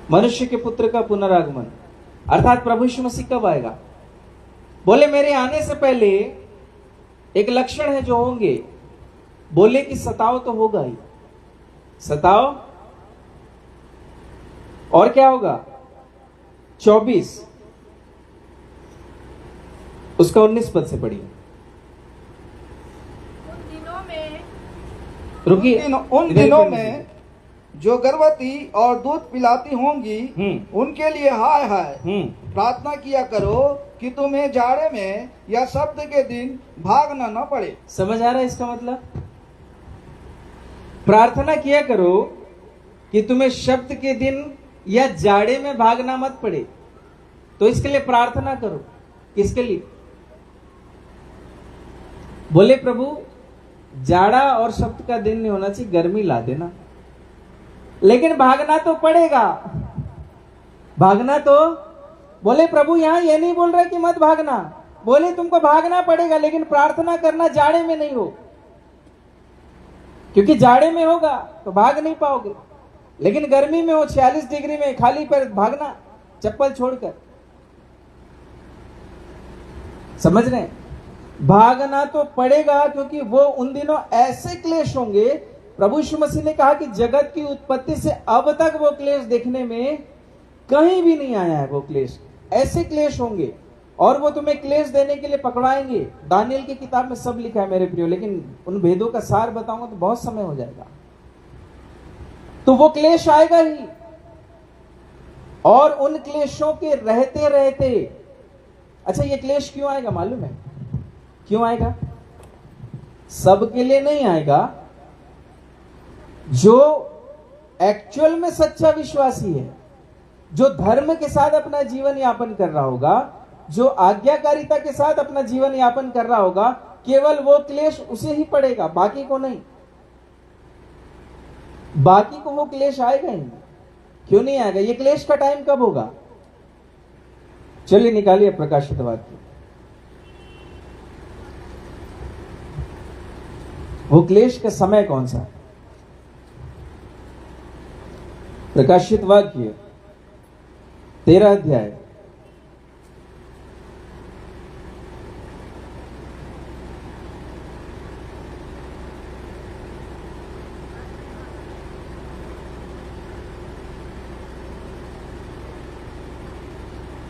मनुष्य के पुत्र का पुनरागमन, अर्थात प्रभु यीशु मसीह कब आएगा? बोले मेरे आने से पहले एक लक्षण है जो होंगे। बोले कि सताव तो होगा ही, सताव, और क्या होगा? 24 उसका 19 पद से पढ़िए। रुकिए, उन दिनों में जो गर्भवती और दूध पिलाती होंगी उनके लिए हाय हाय। प्रार्थना किया करो कि तुम्हें जाड़े में या शब्द के दिन भागना न पड़े। समझ आ रहा है इसका मतलब? प्रार्थना किया करो कि तुम्हें शब्द के दिन या जाड़े में भागना मत पड़े। तो इसके लिए प्रार्थना करो। किसके लिए? बोले प्रभु जाड़ा और शब्द का दिन नहीं होना चाहिए, गर्मी ला देना। लेकिन भागना तो पड़ेगा, भागना तो। बोले प्रभु यहां ये नहीं बोल रहा कि मत भागना, बोले तुमको भागना पड़ेगा, लेकिन प्रार्थना करना जाड़े में नहीं हो, क्योंकि जाड़े में होगा तो भाग नहीं पाओगे। लेकिन गर्मी में हो 46 डिग्री में खाली पैर भागना, चप्पल छोड़कर। समझ रहे हैं? भागना तो पड़ेगा, क्योंकि वो उन दिनों ऐसे क्लेश होंगे। प्रभु यीशु मसीह ने कहा कि जगत की उत्पत्ति से अब तक वो क्लेश देखने में कहीं भी नहीं आया है। वो क्लेश, ऐसे क्लेश होंगे, और वो तुम्हें क्लेश देने के लिए पकड़ाएंगे। दानियल की किताब में सब लिखा है मेरे प्रियो, लेकिन उन भेदों का सार बताऊंगा तो बहुत समय हो जाएगा। तो वो क्लेश आएगा ही, और उन क्लेशों के रहते रहते, अच्छा ये क्लेश क्यों आएगा मालूम है? क्यों आएगा? सबके लिए नहीं आएगा। जो एक्चुअल में सच्चा विश्वासी है, जो धर्म के साथ अपना जीवन यापन कर रहा होगा, जो आज्ञाकारिता के साथ अपना जीवन यापन कर रहा होगा, केवल वो क्लेश उसे ही पड़ेगा, बाकी को नहीं। बाकी को वो क्लेश आएगा ही नहीं। क्यों नहीं आएगा? ये क्लेश का टाइम कब होगा? चलिए निकालिए प्रकाशित वाक्य। वो क्लेश का समय कौन सा? प्रकाशित वाक्य 13 अध्याय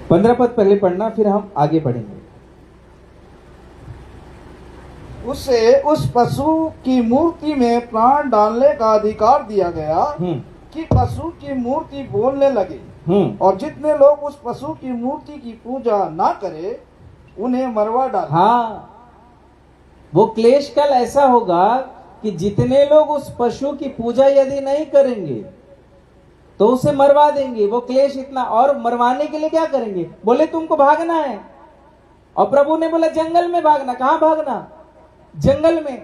15 पद पहले पढ़ना, फिर हम आगे पढ़ेंगे। उसे उस पशु की मूर्ति में प्राण डालने का अधिकार दिया गया कि पशु की मूर्ति बोलने लगे, और जितने लोग उस पशु की मूर्ति की पूजा ना करे उन्हें मरवा डाले। हाँ, वो क्लेश काल ऐसा होगा कि जितने लोग उस पशु की पूजा यदि नहीं करेंगे तो उसे मरवा देंगे। वो क्लेश इतना, और मरवाने के लिए क्या करेंगे? बोले तुमको भागना है, और प्रभु ने बोला जंगल में भागना। कहां भागना? जंगल में।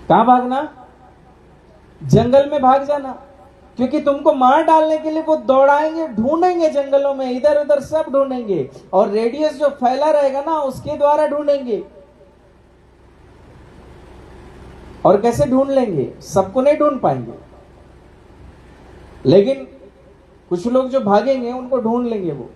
कहां भागना? जंगल में भाग जाना, क्योंकि तुमको मार डालने के लिए वो दौड़ाएंगे, ढूंढेंगे जंगलों में, इधर उधर सब ढूंढेंगे, और रेडियस जो फैला रहेगा ना उसके द्वारा ढूंढेंगे। और कैसे ढूंढ लेंगे? सबको नहीं ढूंढ पाएंगे, लेकिन कुछ लोग जो भागेंगे उनको ढूंढ लेंगे। वो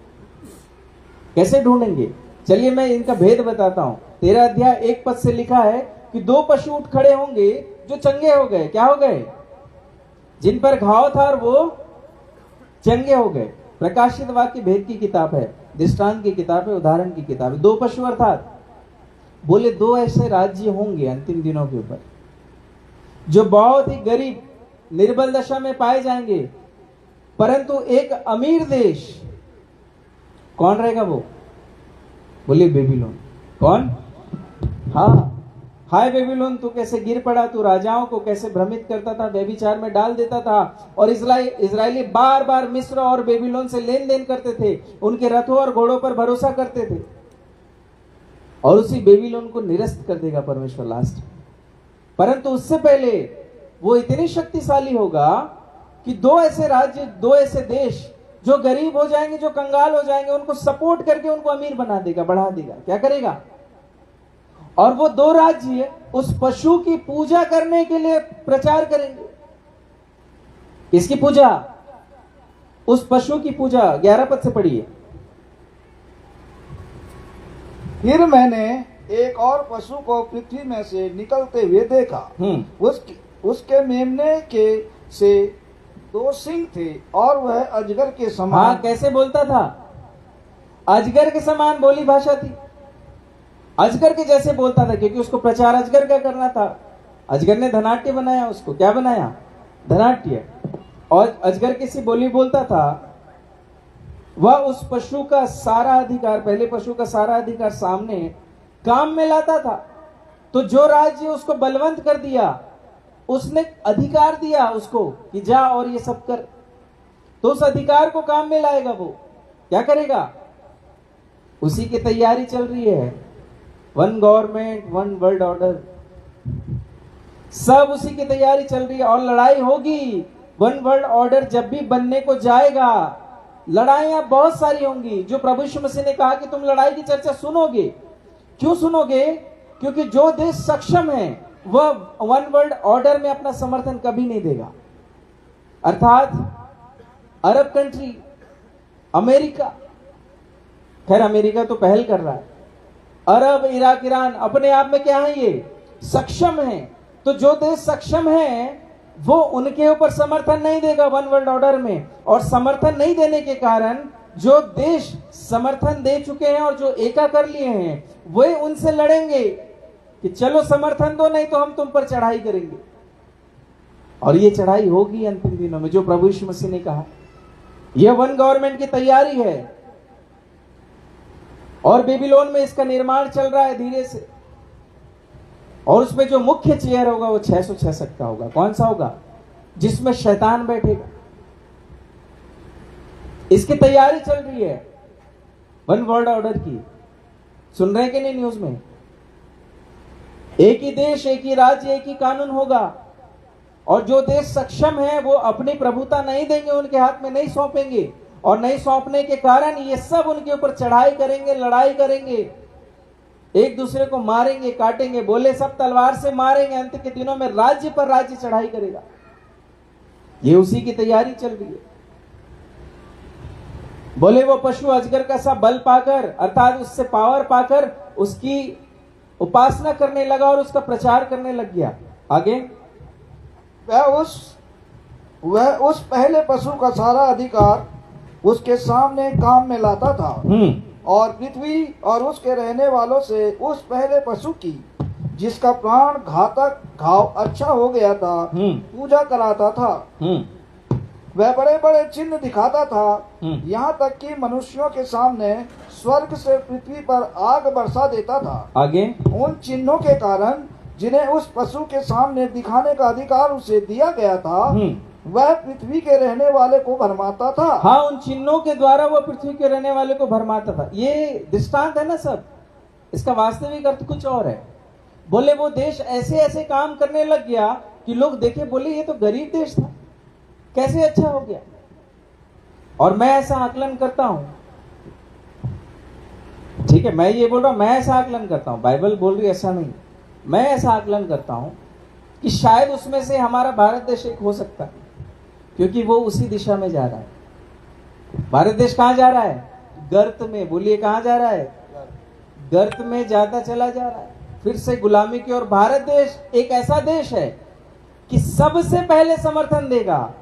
कैसे ढूंढेंगे? चलिए मैं इनका भेद बताता हूं। 13 अध्याय 1 पद से लिखा है कि 2 पशु उठ खड़े होंगे जो चंगे हो गए। क्या हो गए? जिन पर घाव था और वो चंगे हो गए। प्रकाशित वाक्य भेद की किताब है, दृष्टांत की किताब है, उदाहरण की किताब है। 2 पशु अर्थात बोले 2 ऐसे राज्य होंगे अंतिम दिनों के ऊपर जो बहुत ही गरीब निर्बल दशा में पाए जाएंगे, परंतु एक अमीर देश कौन रहेगा? वो बोले बेबीलोन। कौन? हाँ, हाय बेबीलोन, तू कैसे गिर पड़ा, तू राजाओं को कैसे भ्रमित करता था, व्यभिचार में डाल देता था। और इजरायली बार बार मिस्र और बेबीलोन से लेन देन करते थे, उनके रथों और घोड़ों पर भरोसा करते थे, और उसी बेबीलोन को निरस्त कर देगा परमेश्वर लास्ट। परंतु उससे पहले वो इतनी शक्तिशाली होगा कि 2 ऐसे राज्य, 2 ऐसे देश जो गरीब हो जाएंगे, जो कंगाल हो जाएंगे, उनको सपोर्ट करके उनको अमीर बना देगा, बढ़ा देगा। क्या करेगा? और वो 2 राज्य उस पशु की पूजा करने के लिए प्रचार करेंगे। इसकी पूजा, उस पशु की पूजा 11 पद से पढ़िए। फिर मैंने एक और पशु को पृथ्वी में से निकलते हुए देखा। उसके मेमने के से 2 सिंग थे और वह अजगर के समान। हाँ, कैसे बोलता था? अजगर के समान बोली भाषा थी, अजगर के जैसे बोलता था, क्योंकि उसको प्रचार अजगर का करना था। अजगर ने धनाट्य बनाया, उसको क्या बनाया? धनाट्य। और अजगर किसी बोली बोलता था, वह उस पशु का सारा अधिकार, पहले पशु का सारा अधिकार सामने काम में लाता था। तो जो राज्य उसको बलवंत कर दिया, उसने अधिकार दिया उसको कि जा और ये सब कर, तो उस अधिकार को काम में लाएगा। वो क्या करेगा? उसी की तैयारी चल रही है। 1 गवर्नमेंट 1 वर्ल्ड ऑर्डर, सब उसी की तैयारी चल रही है। और लड़ाई होगी। 1 वर्ल्ड ऑर्डर जब भी बनने को जाएगा, लड़ाइयां बहुत सारी होंगी। जो प्रभु यीशु मसीह ने कहा कि तुम लड़ाई की चर्चा सुनोगे। क्यों सुनोगे? क्योंकि जो देश सक्षम है वह 1 वर्ल्ड ऑर्डर में अपना समर्थन कभी नहीं देगा। अर्थात अरब कंट्री, अमेरिका, खैर अमेरिका तो पहल कर रहा है, अरब, इराक, ईरान अपने आप में क्या है? ये सक्षम है। तो जो देश सक्षम है वो उनके ऊपर समर्थन नहीं देगा 1 वर्ल्ड ऑर्डर में। और समर्थन नहीं देने के कारण जो देश समर्थन दे चुके हैं और जो एका कर लिए हैं, वे उनसे लड़ेंगे कि चलो समर्थन दो, नहीं तो हम तुम पर चढ़ाई करेंगे। और ये चढ़ाई होगी अंतिम दिनों में, जो प्रभु यीशु मसीह ने कहा। यह 1 गवर्नमेंट की तैयारी है और बेबीलोन में इसका निर्माण चल रहा है धीरे से। और उसमें जो मुख्य चेयर होगा वो 666 का होगा। कौन सा होगा? जिसमें शैतान बैठेगा। इसकी तैयारी चल रही है 1 वर्ल्ड ऑर्डर की। सुन रहे कि नहीं न्यूज में? एक ही देश, एक ही राज्य, एक ही कानून होगा। और जो देश सक्षम है वो अपनी प्रभुता नहीं देंगे, उनके हाथ में नहीं सौंपेंगे। और नहीं सौंपने के कारण ये सब उनके ऊपर चढ़ाई करेंगे, लड़ाई करेंगे, एक दूसरे को मारेंगे, काटेंगे। बोले सब तलवार से मारेंगे। अंत के दिनों में राज्य पर राज्य चढ़ाई करेगा। ये उसी की तैयारी चल रही है। बोले वो पशु अजगर का सा बल पाकर, अर्थात उससे पावर पाकर उसकी उपासना करने लगा और उसका प्रचार करने लग गया। आगे, वह उस पहले पशु का सारा अधिकार उसके सामने काम में लाता था और पृथ्वी और उसके रहने वालों से उस पहले पशु की, जिसका प्राण घातक घाव अच्छा हो गया था, पूजा कराता था। वह बड़े बड़े चिन्ह दिखाता था, यहाँ तक कि मनुष्यों के सामने स्वर्ग से पृथ्वी पर आग बरसा देता था। आगे, उन चिन्हों के कारण जिन्हें उस पशु के सामने दिखाने का अधिकार उसे दिया गया था, वह पृथ्वी के रहने वाले को भरमाता था। हाँ, उन चिन्हों के द्वारा वह पृथ्वी के रहने वाले को भरमाता था। ये दृष्टांत है ना सब, इसका वास्तविक अर्थ कुछ और है। बोले वो देश ऐसे ऐसे काम करने लग गया कि लोग देखे, बोले ये तो गरीब देश था, कैसे अच्छा हो गया। और मैं ऐसा आकलन करता हूं, ठीक है, मैं ये बोल रहा हूं, मैं ऐसा आकलन करता हूं, बाइबल बोल रही ऐसा नहीं, मैं ऐसा आकलन करता हूं कि शायद उसमें से हमारा भारत देश एक हो सकता है, क्योंकि वो उसी दिशा में जा रहा है। भारत देश कहां जा रहा है? गर्त में। बोलिए कहां जा रहा है? गर्त में जाता चला जा रहा है, फिर से गुलामी की ओर। भारत देश एक ऐसा देश है कि सबसे पहले समर्थन देगा।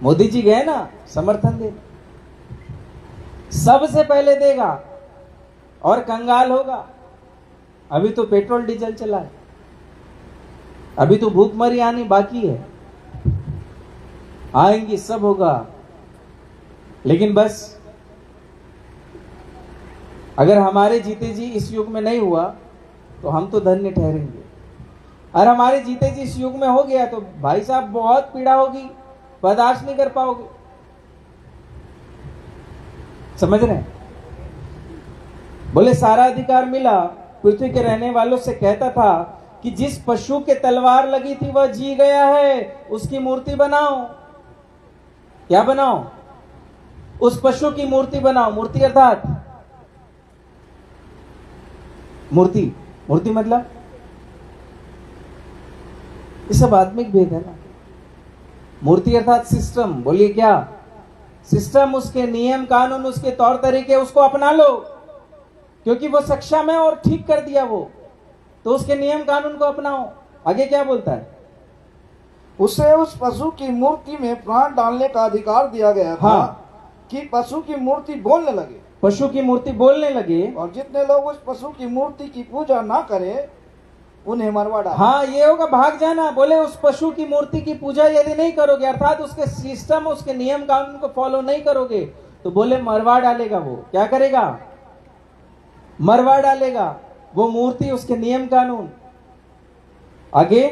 मोदी जी गए ना समर्थन दे, सबसे पहले देगा और कंगाल होगा। अभी तो पेट्रोल डीजल चला है, अभी तो भूखमरी आनी बाकी है, आएंगी, सब होगा। लेकिन बस अगर हमारे जीते जी इस युग में नहीं हुआ तो हम तो धन्य ठहरेंगे। और हमारे जीते जी इस युग में हो गया तो भाई साहब बहुत पीड़ा होगी, बर्दाश्त नहीं कर पाओगे। समझ रहे हैं? बोले सारा अधिकार मिला, पृथ्वी के रहने वालों से कहता था कि जिस पशु के तलवार लगी थी वह जी गया है, उसकी मूर्ति बनाओ। क्या बनाओ? उस पशु की मूर्ति बनाओ। मूर्ति अर्थात मूर्ति, मूर्ति मतलब ये सब आत्मिक भेद है ना। मूर्ति अर्थात सिस्टम, बोलिए क्या? सिस्टम, उसके नियम कानून, उसके तौर तरीके, उसको अपना लो, क्योंकि वो सक्षम है और ठीक कर दिया वो, तो उसके नियम कानून को अपनाओ। आगे क्या बोलता है? उसे उस पशु की मूर्ति में प्राण डालने का अधिकार दिया गया था। हाँ। कि पशु की मूर्ति बोलने लगे, पशु की मूर्ति बोलने लगे, और जितने लोग उस पशु की मूर्ति की पूजा ना करें उन्हें मरवा डाला। हाँ, ये होगा भाग जाना। बोले उस पशु की मूर्ति की पूजा यदि नहीं करोगे, अर्थात उसके सिस्टम, उसके नियम कानून को फॉलो नहीं करोगे, तो बोले मरवा डालेगा। वो क्या करेगा? मरवा डालेगा वो मूर्ति, उसके नियम कानून। आगे,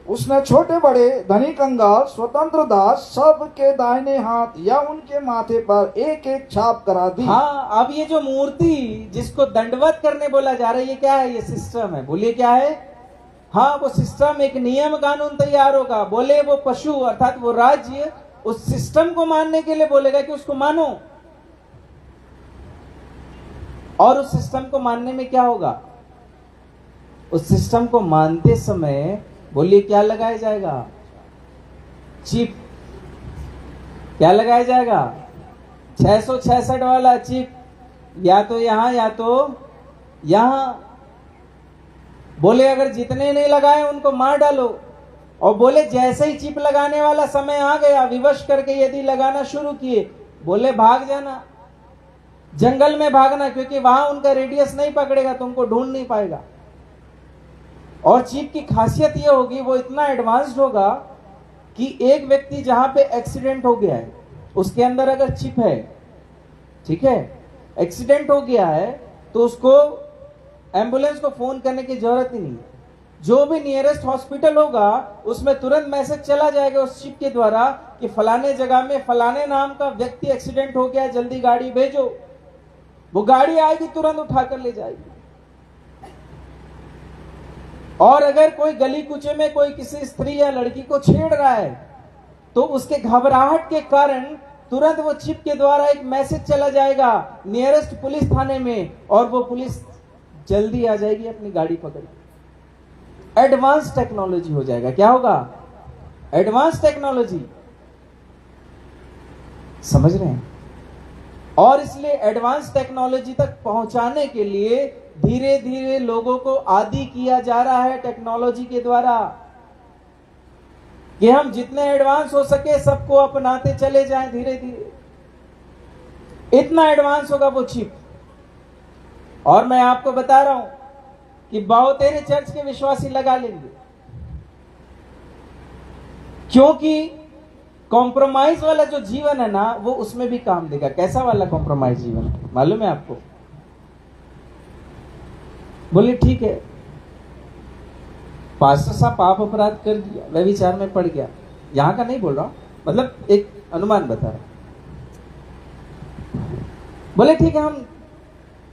उसने छोटे बड़े, धनी कंगाल, स्वतंत्र दास सब के दाहिने हाथ या उनके माथे पर एक एक छाप करा दी। हाँ, अब ये जो मूर्ति जिसको दंडवत करने बोला जा रहा है, ये क्या है? ये सिस्टम है। बोलिए क्या है? हाँ, वो सिस्टम, एक नियम कानून तैयार होगा। बोले वो पशु अर्थात वो राज्य उस सिस्टम को मानने के लिए बोलेगा कि उसको मानो, और उस सिस्टम को मानने में क्या होगा? उस सिस्टम को मानते समय बोलिए क्या लगाया जाएगा? चिप। क्या लगाया जाएगा? 666 वाला चिप, या तो यहां या तो यहां। बोले अगर जितने नहीं लगाए उनको मार डालो। और बोले जैसे ही चिप लगाने वाला समय आ गया, विवश करके यदि लगाना शुरू किए, बोले भाग जाना, जंगल में भागना, क्योंकि वहां उनका रेडियस नहीं पकड़ेगा, तुमको ढूंढ नहीं पाएगा। और चिप की खासियत यह होगी, वो इतना एडवांस्ड होगा कि एक व्यक्ति जहां पे एक्सीडेंट हो गया है, उसके अंदर अगर चिप है, ठीक है, एक्सीडेंट हो गया है, तो उसको एम्बुलेंस को फोन करने की जरूरत ही नहीं। जो भी नियरेस्ट हॉस्पिटल होगा उसमें तुरंत मैसेज चला जाएगा उस चिप के द्वारा कि फलाने जगह में फलाने नाम का व्यक्ति एक्सीडेंट हो गया, जल्दी गाड़ी भेजो। वो गाड़ी आएगी, तुरंत उठाकर ले जाएगी। और अगर कोई गली कुचे में कोई किसी स्त्री या लड़की को छेड़ रहा है, तो उसके घबराहट के कारण तुरंत वो चिप के द्वारा एक मैसेज चला जाएगा नियरेस्ट पुलिस थाने में, और वो पुलिस जल्दी आ जाएगी अपनी गाड़ी पकड़ के। एडवांस टेक्नोलॉजी हो जाएगा। क्या होगा? Advance technology. समझ रहे हैं? और इसलिए एडवांस टेक्नोलॉजी तक पहुंचाने के लिए धीरे धीरे लोगों को आदी किया जा रहा है टेक्नोलॉजी के द्वारा, कि हम जितने एडवांस हो सके सबको अपनाते चले जाएं धीरे धीरे। इतना एडवांस होगा वो चिप। और मैं आपको बता रहा हूं कि बहुतेरे चर्च के विश्वासी लगा लेंगे, क्योंकि कॉम्प्रोमाइज वाला जो जीवन है ना, वो उसमें भी काम देगा। कैसा वाला कॉम्प्रोमाइज जीवन मालूम है आपको? बोले ठीक है, पास्टर साहब पाप अपराध कर दिया, व्यभिचार में पड़ गया, यहां का नहीं बोल रहा हूं, मतलब एक अनुमान बता रहा। बोले ठीक है, हम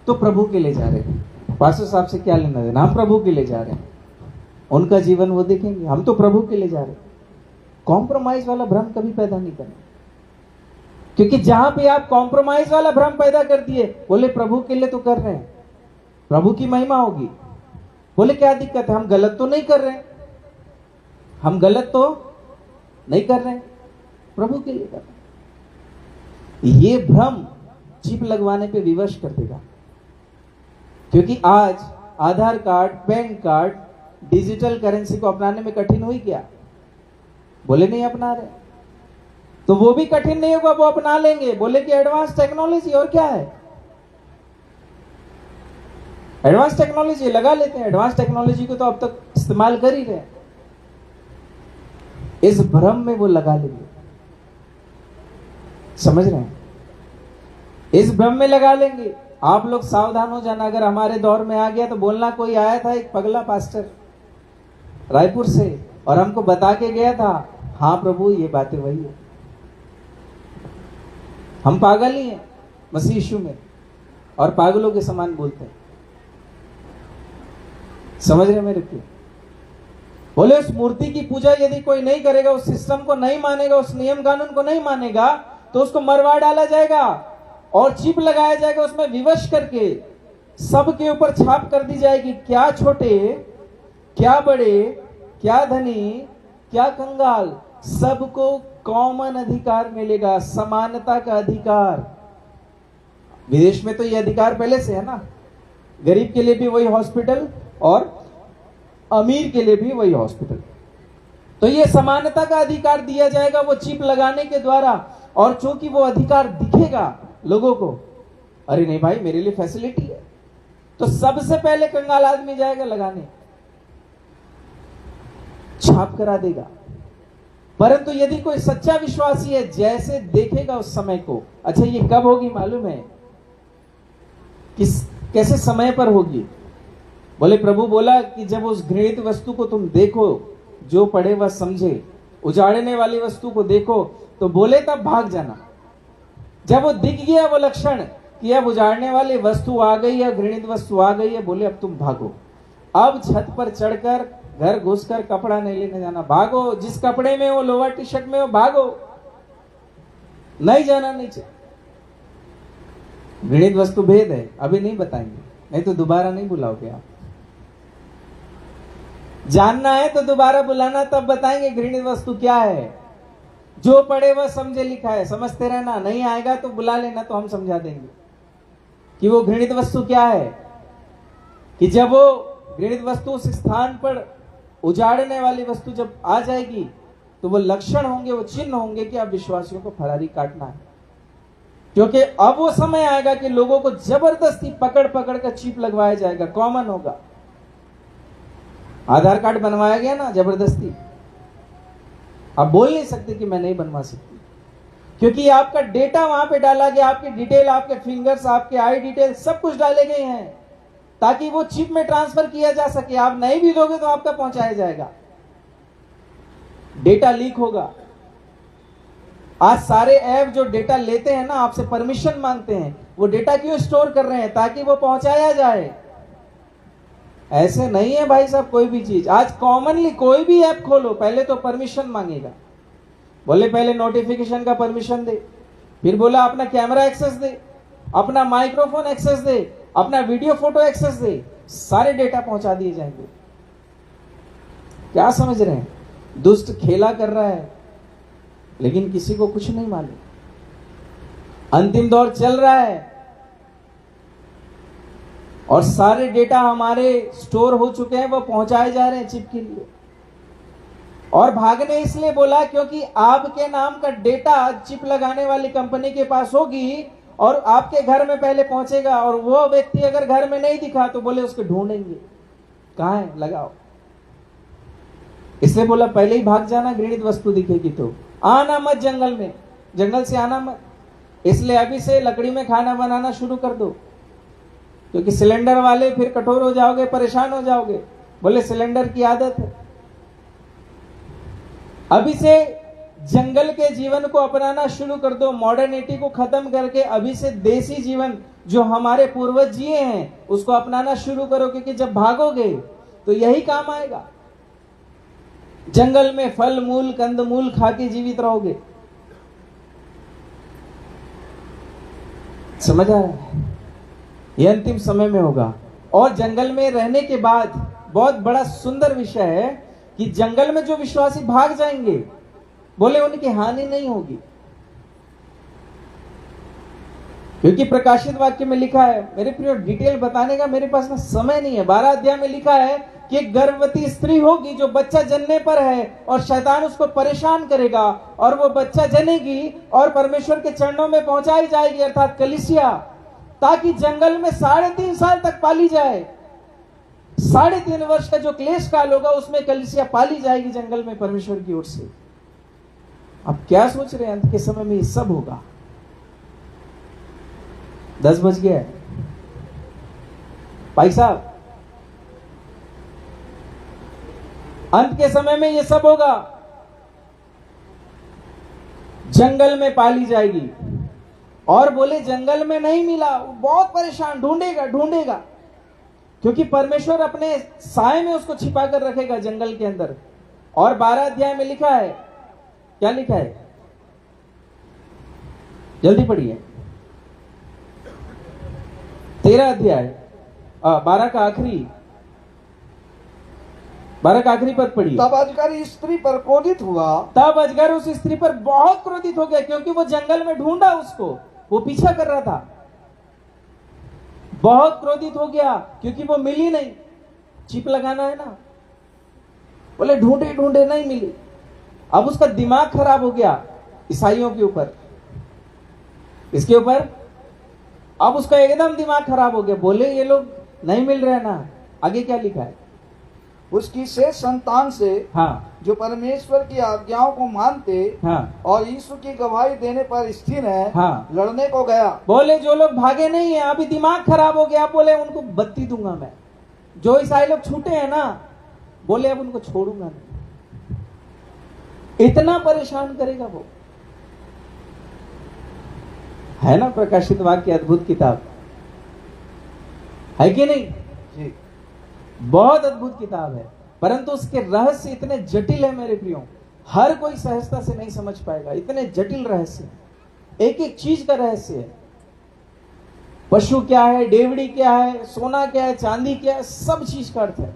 तो प्रभु के लिए जा रहे हैं, पास्टर साहब से क्या लेना देना, हम प्रभु के लिए जा रहे हैं, उनका जीवन वो देखेंगे, हम तो प्रभु के लिए जा रहे हैं। कॉम्प्रोमाइज वाला भ्रम कभी पैदा नहीं करना, क्योंकि जहां पे आप कॉम्प्रोमाइज वाला भ्रम पैदा कर दिए, बोले प्रभु के लिए तो कर रहे हैं, प्रभु की महिमा होगी। बोले क्या दिक्कत है, हम गलत तो नहीं कर रहे हैं, हम गलत तो नहीं कर रहे हैं, प्रभु के लिए कर रहे हैं। ये भ्रम चिप लगवाने पे विवश कर देगा, क्योंकि आज Aadhaar card, PAN card, digital currency को अपनाने में कठिन हुई क्या? बोले नहीं अपना रहे, तो वो भी कठिन नहीं होगा, वो अपना लेंगे। बोले कि एडवांस टेक्नोलॉजी, और क्या है, एडवांस टेक्नोलॉजी लगा लेते हैं। एडवांस टेक्नोलॉजी को तो अब तक इस्तेमाल कर ही रहे हैं, इस भ्रम में वो लगा लेंगे। समझ रहे हैं? इस भ्रम में लगा लेंगे। आप लोग सावधान हो जाना, अगर हमारे दौर में आ गया तो बोलना कोई आया था एक पगला पास्टर रायपुर से और हमको बता के गया था, हाँ प्रभु ये बातें वही है, हम पागल ही हैं मसीह यीशु में, और पागलों के समान बोलते हैं। समझ रहे मेरे प्रिय? बोले उस मूर्ति की पूजा यदि कोई नहीं करेगा, उस सिस्टम को नहीं मानेगा, उस नियम कानून को नहीं मानेगा, तो उसको मरवा डाला जाएगा और चिप लगाया जाएगा, उसमें विवश करके सबके ऊपर छाप कर दी जाएगी, क्या छोटे क्या बड़े, क्या धनी क्या कंगाल, सबको कॉमन अधिकार मिलेगा, समानता का अधिकार। विदेश में तो ये अधिकार पहले से है ना, गरीब के लिए भी वही हॉस्पिटल और अमीर के लिए भी वही हॉस्पिटल। तो ये समानता का अधिकार दिया जाएगा वो चिप लगाने के द्वारा। और चूंकि वो अधिकार दिखेगा लोगों को, अरे नहीं भाई मेरे लिए फैसिलिटी है, तो सबसे पहले कंगाल आदमी जाएगा लगाने, छाप करा देगा। परंतु यदि कोई सच्चा विश्वासी है, जैसे देखेगा उस समय को, अच्छा ये कब होगी मालूम है, कैसे समय पर होगी? बोले प्रभु बोला कि जब उस घृणित वस्तु को तुम देखो, जो पढ़े वह समझे, उजाड़ने वाली वस्तु को देखो, तो बोले तब भाग जाना। जब वो दिख गया वो लक्षण कि अब उजाड़ने वाली वस्तु आ गई है, घृणित वस्तु आ गई है, बोले अब तुम भागो। अब छत पर चढ़कर घर घुसकर कपड़ा नहीं लेने जाना, भागो। जिस कपड़े में हो, लोअर टी शर्ट में हो, भागो, नहीं जाना नीचे। घृणित वस्तु भेद है, अभी नहीं बताएंगे, नहीं तो दोबारा नहीं बुलाओगे आप। जानना है तो दोबारा बुलाना, तब बताएंगे घृणित वस्तु क्या है। जो पढ़े वह समझे लिखा है, समझते रहना। नहीं आएगा तो बुला लेना, तो हम समझा देंगे कि वो घृणित वस्तु क्या है। कि जब वो घृणित वस्तु उस स्थान पर उजाड़ने वाली वस्तु जब आ जाएगी, तो वो लक्षण होंगे, वो चिन्ह होंगे कि अब विश्वासियों को फरारी काटना है। क्योंकि अब वो समय आएगा कि लोगों को जबरदस्ती पकड़ पकड़ कर चिप लगवाया जाएगा, कॉमन होगा। आधार कार्ड बनवाया गया ना जबरदस्ती, आप बोल नहीं सकते कि मैं नहीं बनवा सकती, क्योंकि आपका डेटा वहां पे डाला गया, आपकी डिटेल, आपके फिंगर्स, आपके आई डिटेल सब कुछ डाले गए हैं, ताकि वो चिप में ट्रांसफर किया जा सके। आप नहीं भी दोगे तो आपका पहुंचाया जाएगा, डेटा लीक होगा। आज सारे ऐप जो डेटा लेते हैं ना, आपसे परमिशन मांगते हैं, वो डेटा क्यों स्टोर कर रहे हैं? ताकि वो पहुंचाया जाए। ऐसे नहीं है भाई साहब, कोई भी चीज आज कॉमनली कोई भी ऐप खोलो, पहले तो परमिशन मांगेगा। बोले पहले नोटिफिकेशन का परमिशन दे, फिर बोला अपना कैमरा एक्सेस दे, अपना माइक्रोफोन एक्सेस दे, अपना वीडियो फोटो एक्सेस दे, सारे डेटा पहुंचा दिए जाएंगे। क्या समझ रहे हैं? दुष्ट खेला कर रहा है, लेकिन किसी को कुछ नहीं मालूम। अंतिम दौर चल रहा है और सारे डेटा हमारे स्टोर हो चुके हैं, वो पहुंचाए जा रहे हैं चिप के लिए। और भागने इसलिए बोला क्योंकि आपके नाम का डेटा चिप लगाने वाली कंपनी के पास होगी और आपके घर में पहले पहुंचेगा, और वो व्यक्ति अगर घर में नहीं दिखा तो बोले उसको ढूंढेंगे, कहां है लगाओ। इसलिए बोला पहले ही भाग जाना, घृणित वस्तु दिखेगी तो आना मत जंगल में, जंगल से आना मत। इसलिए अभी से लकड़ी में खाना बनाना शुरू कर दो, क्योंकि सिलेंडर वाले फिर कठोर हो जाओगे, परेशान हो जाओगे। बोले सिलेंडर की आदत है। अभी से जंगल के जीवन को अपनाना शुरू कर दो, मॉडर्निटी को खत्म करके अभी से देसी जीवन जो हमारे पूर्वज जिए हैं उसको अपनाना शुरू करो, क्योंकि जब भागोगे तो यही काम आएगा। जंगल में फल मूल कंदमूल खा के जीवित रहोगे। समझ आ रहा है? यह अंतिम समय में होगा। और जंगल में रहने के बाद बहुत बड़ा सुंदर विषय है कि जंगल में जो विश्वासी भाग जाएंगे, बोले उनकी हानि नहीं होगी, क्योंकि प्रकाशित वाक्य में लिखा है, मेरे प्रिय डिटेल बताने का मेरे पास ना समय नहीं है। 12 अध्याय में लिखा है कि एक गर्भवती स्त्री होगी जो बच्चा जनने पर है, और शैतान उसको परेशान करेगा, और वो बच्चा जनेगी और परमेश्वर के चरणों में पहुंचाई जाएगी, अर्थात कलीसिया, ताकि जंगल में 3.5 साल तक पाली जाए। 3.5 वर्ष का जो क्लेश काल होगा उसमें कलीसिया पाली जाएगी जंगल में परमेश्वर की ओर से। अब क्या सोच रहे हैं? अंत के समय में ये सब होगा। 10 बज गया है भाई साहब, अंत के समय में ये सब होगा। जंगल में पाली जाएगी। और बोले जंगल में नहीं मिला, वो बहुत परेशान, ढूंढेगा, क्योंकि परमेश्वर अपने साए में उसको छिपा कर रखेगा जंगल के अंदर। और 12 अध्याय में लिखा है, क्या लिखा है? जल्दी पढ़िए। 13 अध्याय 12 का आखिरी 12 का आखिरी पद पढ़िए। तब अजगर स्त्री पर क्रोधित हुआ, तब अजगर उस स्त्री पर बहुत क्रोधित हो गया, क्योंकि वो जंगल में ढूंढा उसको, वो पीछा कर रहा था। बहुत क्रोधित हो गया क्योंकि वो मिली नहीं। चिप लगाना है ना, बोले ढूंढे ढूंढे नहीं मिली। अब उसका दिमाग खराब हो गया ईसाइयों के ऊपर, इसके ऊपर। अब उसका एकदम दिमाग खराब हो गया, बोले ये लोग नहीं मिल रहे ना। आगे क्या लिखा है? उसकी शेष संतान से, हाँ, जो परमेश्वर की आज्ञाओं को मानते, हाँ, और यीशु की गवाही देने पर स्थिर है, हाँ, लड़ने को गया। बोले जो लोग भागे नहीं है, अभी दिमाग खराब हो गया, बोले उनको बत्ती दूंगा मैं। जो ईसाई लोग छूटे हैं ना, बोले अब उनको छोड़ूंगा नहीं। इतना परेशान करेगा वो। है ना प्रकाशित वाक्य अद्भुत किताब, है कि नहीं जी। बहुत अद्भुत किताब है, परंतु उसके रहस्य इतने जटिल है मेरे प्रियो, हर कोई सहजता से नहीं समझ पाएगा। इतने जटिल रहस्य, एक एक चीज का रहस्य है। पशु क्या है, डेवड़ी क्या है, सोना क्या है, चांदी क्या है, सब चीज का अर्थ है।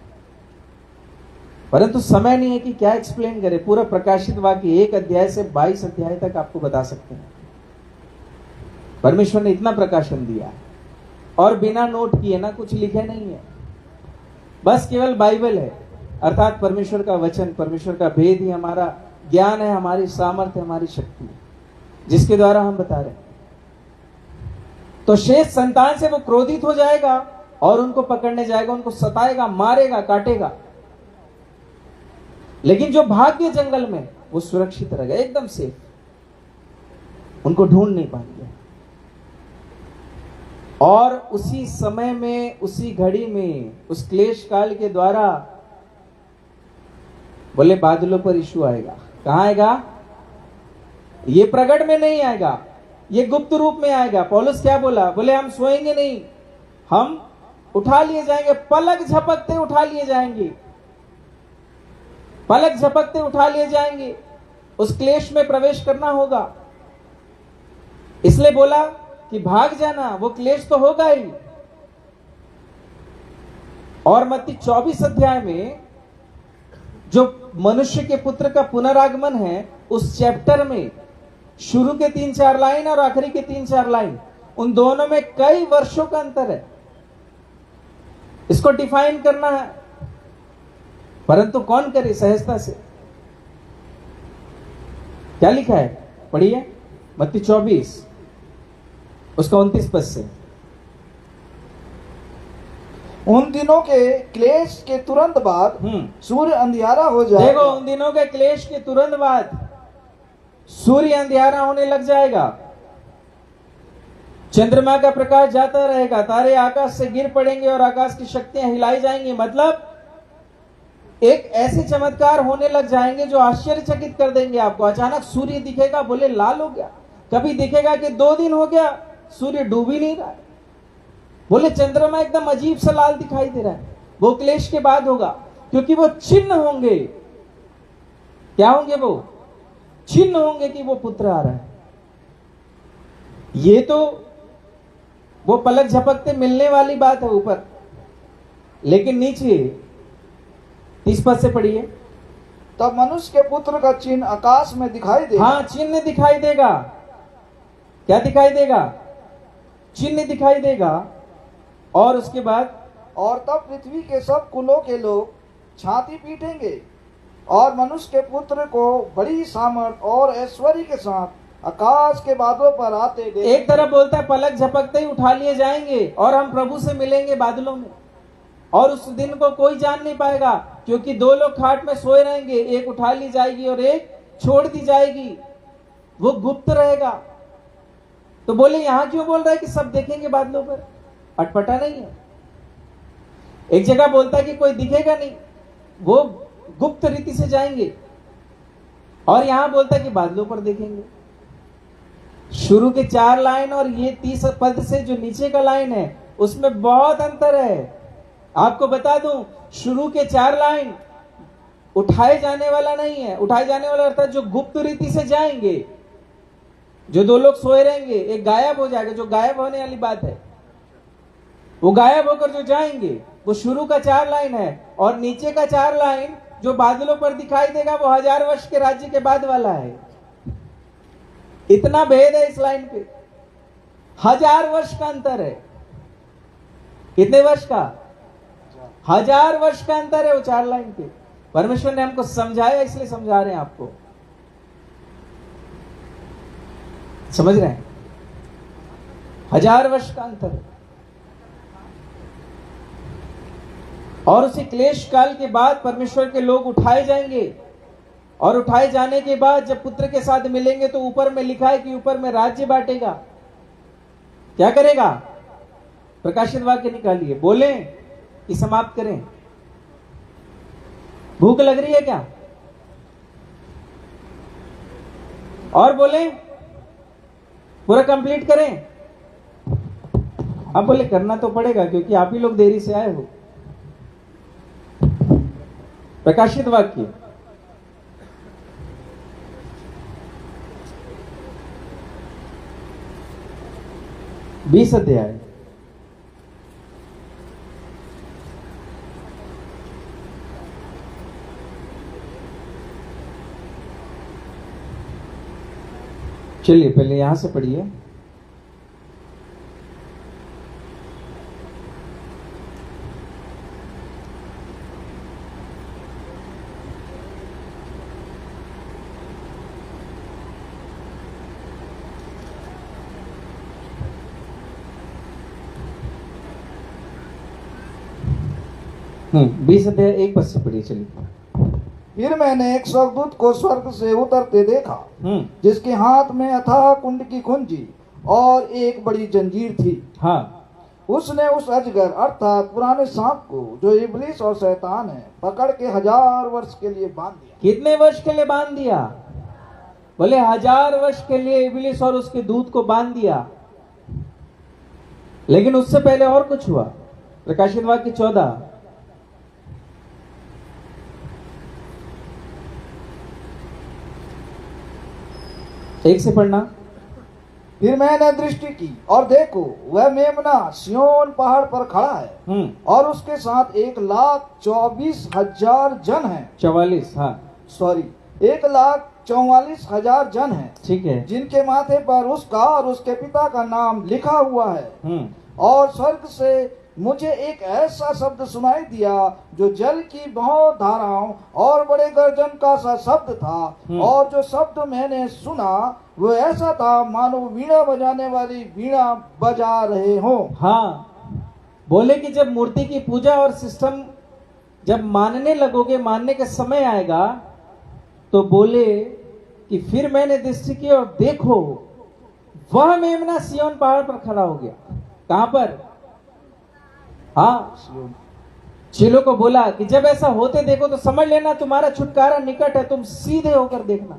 परंतु समय नहीं है कि क्या एक्सप्लेन करें। पूरा प्रकाशित वाक्य 1 अध्याय से 22 अध्याय तक आपको बता सकते हैं। परमेश्वर ने इतना प्रकाशन दिया और बिना नोट किए ना कुछ लिखे नहीं है, बस केवल बाइबल है, अर्थात परमेश्वर का वचन, परमेश्वर का भेद ही हमारा ज्ञान है, हमारी सामर्थ्य, हमारी शक्ति है, जिसके द्वारा हम बता रहे हैं। तो शेष संतान से वो क्रोधित हो जाएगा और उनको पकड़ने जाएगा, उनको सताएगा, मारेगा, काटेगा। लेकिन जो भाग गए जंगल में, वो सुरक्षित रह गए, एकदम सेफ, उनको ढूंढ नहीं पाएंगे। और उसी समय में, उसी घड़ी में, उस क्लेश काल के द्वारा बोले बादलों पर यीशु आएगा। कहां आएगा? ये प्रकट में नहीं आएगा, ये गुप्त रूप में आएगा। पौलुस क्या बोला? बोले हम सोएंगे नहीं, हम उठा लिए जाएंगे, पलक झपकते उठा लिए जाएंगे, पलक झपकते उठा लिए जाएंगे। उस क्लेश में प्रवेश करना होगा, इसलिए बोला कि भाग जाना, वो क्लेश तो होगा ही। और मत्ती 24 अध्याय में जो मनुष्य के पुत्र का पुनरागमन है, उस चैप्टर में शुरू के 3-4 लाइन और आखिरी के 3-4 लाइन, उन दोनों में कई वर्षों का अंतर है। इसको डिफाइन करना है, परंतु कौन करे सहजता से। क्या लिखा है? पढ़िए मत्ती 24 उसका 29 पद से। उन दिनों के क्लेश के तुरंत बाद सूर्य अंधियारा हो जाएगा। देखो, उन दिनों के क्लेश के तुरंत बाद सूर्य अंधियारा होने लग जाएगा, चंद्रमा का प्रकाश जाता रहेगा, तारे आकाश से गिर पड़ेंगे और आकाश की शक्तियां हिलाई जाएंगी। मतलब एक ऐसे चमत्कार होने लग जाएंगे जो आश्चर्यचकित कर देंगे आपको। अचानक सूर्य दिखेगा, बोले लाल हो गया। कभी दिखेगा कि 2 दिन हो गया सूर्य डूब ही नहीं रहा है, बोले चंद्रमा एकदम अजीब सा लाल दिखाई दे रहा है। वो क्लेश के बाद होगा, क्योंकि वो चिन्ह होंगे। क्या होंगे? वो चिन्ह होंगे कि वो पुत्र आ रहा है। ये तो वो पलक झपकते मिलने वाली बात है ऊपर, लेकिन नीचे 30 पद से पढ़िए। तब मनुष्य के पुत्र का चिन्ह आकाश में दिखाई देगा। हाँ, चिन्ह दिखाई देगा। क्या दिखाई देगा? चिन्ह दिखाई देगा। और उसके बाद, और तब पृथ्वी के सब कुलों के लोग छाती पीटेंगे और मनुष्य के पुत्र को बड़ी सामर्थ और ऐश्वर्य के साथ आकाश के बादलों पर आते देखेंगे। एक तरफ बोलता है पलक झपकते ही उठा लिए जाएंगे और हम प्रभु से मिलेंगे बादलों में, और उस दिन को कोई जान नहीं पाएगा, क्योंकि 2 लोग खाट में सोए रहेंगे, एक उठा ली जाएगी और एक छोड़ दी जाएगी, वो गुप्त रहेगा। तो बोले यहां क्यों बोल रहा है कि सब देखेंगे बादलों पर? अटपटा नहीं है। एक जगह बोलता है कि कोई दिखेगा नहीं, वो गुप्त रीति से जाएंगे, और यहां बोलता है कि बादलों पर देखेंगे। शुरू के 4 लाइन और ये 30 पद से जो नीचे का लाइन है, उसमें बहुत अंतर है। आपको बता दूं, शुरू के 4 लाइन उठाए जाने वाला नहीं है। उठाए जाने वाला अर्थात जो गुप्त रीति से जाएंगे, जो 2 लोग सोए रहेंगे, एक गायब हो जाएगा, जो गायब होने वाली बात है, वो गायब होकर जो जाएंगे, वो शुरू का 4 लाइन है, और नीचे का 4 लाइन जो बादलों पर दिखाई देगा वो 1000 वर्ष के राज्य के बाद वाला है। इतना भेद है इस लाइन पे, 1000 वर्ष का अंतर है। कितने वर्ष का? 1000 वर्ष का अंतर है वो 4 लाइन पे। परमेश्वर ने हमको समझाया, इसलिए समझा रहे हैं आपको। समझ रहे हैं? 1000 वर्ष का अंतर है। और उसी क्लेश काल के बाद परमेश्वर के लोग उठाए जाएंगे, और उठाए जाने के बाद जब पुत्र के साथ मिलेंगे तो ऊपर में लिखा है कि ऊपर में राज्य बांटेगा। क्या करेगा? प्रकाशित वाक्य निकालिए, बोले कि समाप्त करें। भूख लग रही है क्या? और बोले पूरा कंप्लीट करें? अब बोले करना तो पड़ेगा क्योंकि आप ही लोग देरी से आए हो। प्रकाशित वाक्य बीस अध्याय चलिए पहले यहां से पढ़िए। बीस अध्याय 1 पद से पढ़िए। चलिए। फिर मैंने एक स्वर्गदूत को स्वर्ग से उतरते देखा, जिसके हाथ में अथाह कुंड की कुंजी और एक बड़ी जंजीर थी। हाँ। उसने उस अजगर अर्थात पुराने सांप को, जो इब्लिस और शैतान है, पकड़ के 1000 वर्ष के लिए बांध दिया। कितने वर्ष के लिए बांध दिया? बोले 1000 वर्ष के लिए इब्लिस और उसके दूत को बांध दिया। लेकिन उससे पहले और कुछ हुआ। प्रकाशित वाक्य 14 1 से पढ़ना। फिर मैंने दृष्टि की और देखो, वह मेमना सिय्योन पहाड़ पर खड़ा है, और उसके साथ 1,24,000 जन हैं। 44, हाँ सॉरी, 1,44,000 जन हैं। ठीक है। जिनके माथे पर उसका और उसके पिता का नाम लिखा हुआ है। और स्वर्ग से मुझे एक ऐसा शब्द सुनाई दिया जो जल की बहुत धाराओं और बड़े गर्जन का सा शब्द था। और जो शब्द मैंने सुना वो ऐसा था मानो वीणा बजाने वाली वीणा बजा रहे हो। हाँ, बोले कि जब मूर्ति की पूजा और सिस्टम जब मानने लगोगे, मानने का समय आएगा, तो बोले कि फिर मैंने दृष्टि की और देखो वह मेमना सिय्योन पहाड़ पर खड़ा हो गया। कहां पर? हाँ, चेलों को बोला कि जब ऐसा होते देखो तो समझ लेना तुम्हारा छुटकारा निकट है, तुम सीधे होकर देखना,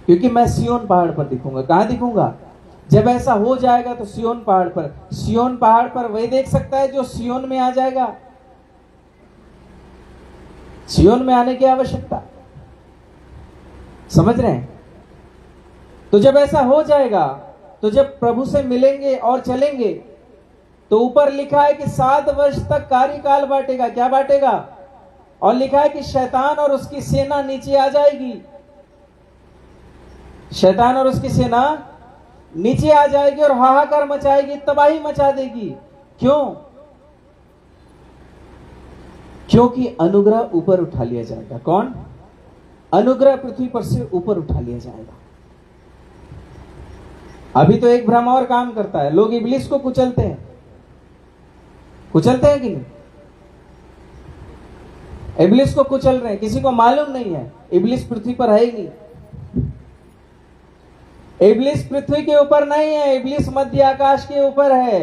क्योंकि मैं सिय्योन पहाड़ पर दिखूंगा। कहां दिखूंगा? जब ऐसा हो जाएगा तो सिय्योन पहाड़ पर। सिय्योन पहाड़ पर वही देख सकता है जो सिय्योन में आ जाएगा। सिय्योन में आने की आवश्यकता, समझ रहे हैं? तो जब ऐसा हो जाएगा, तो जब प्रभु से मिलेंगे और चलेंगे, तो ऊपर लिखा है कि 7 वर्ष तक कार्यकाल बांटेगा। क्या बांटेगा? और लिखा है कि शैतान और उसकी सेना नीचे आ जाएगी। शैतान और उसकी सेना नीचे आ जाएगी और हाहाकार मचाएगी, तबाही मचा देगी। क्यों? क्योंकि अनुग्रह ऊपर उठा लिया जाएगा। कौन? अनुग्रह पृथ्वी पर से ऊपर उठा लिया जाएगा। अभी तो एक भ्रम और काम करता है, लोग इब्लिस को कुचलते हैं। कुचलते हैं कि नहीं? इब्लिस को कुचल रहे हैं, किसी को मालूम नहीं है इब्लिस पृथ्वी पर है ही नहीं। इब्लिस पृथ्वी के ऊपर नहीं है, इब्लिस मध्य आकाश के ऊपर है।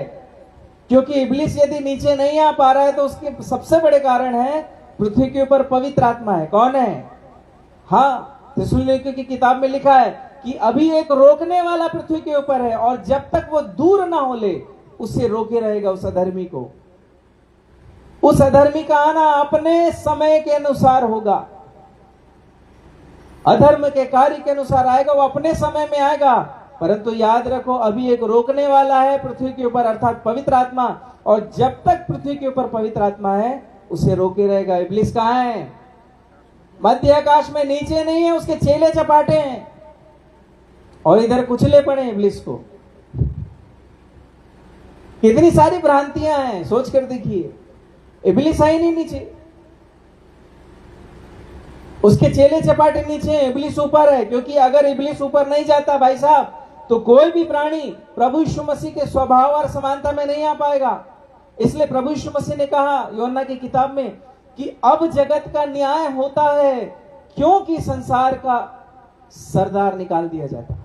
क्योंकि इब्लिस यदि नीचे नहीं आ पा रहा है तो उसके सबसे बड़े कारण है पृथ्वी के ऊपर पवित्र आत्मा है। कौन है? हाँ, थिस्सलुनीकियों की किताब में लिखा है कि अभी एक रोकने वाला पृथ्वी के ऊपर है, और जब तक वो दूर ना हो ले उससे रोके रहेगा उस अधर्मी को। उस अधर्मी का आना अपने समय के अनुसार होगा, अधर्म के कार्य के अनुसार आएगा, वो अपने समय में आएगा। परंतु याद रखो अभी एक रोकने वाला है पृथ्वी के ऊपर, अर्थात पवित्र आत्मा। और जब तक पृथ्वी के ऊपर पवित्र आत्मा है उसे रोके रहेगा। इब्लिस कहाँ है? मध्य आकाश में, नीचे नहीं है, उसके चेले चपाटे हैं और इधर कुचले पड़े इब्लिस को। कितनी सारी भ्रांतियां हैं, सोच कर देखिए। इब्लिस आई नहीं नीचे, उसके चेले चपाटे नीचे हैं, इब्लिस ऊपर है। क्योंकि अगर इब्लिस ऊपर नहीं जाता भाई साहब तो कोई भी प्राणी प्रभु यीशु मसीह के स्वभाव और समानता में नहीं आ पाएगा। इसलिए प्रभु यीशु मसीह ने कहा यूहन्ना की किताब में कि अब जगत का न्याय होता है क्योंकि संसार का सरदार निकाल दिया जाता है।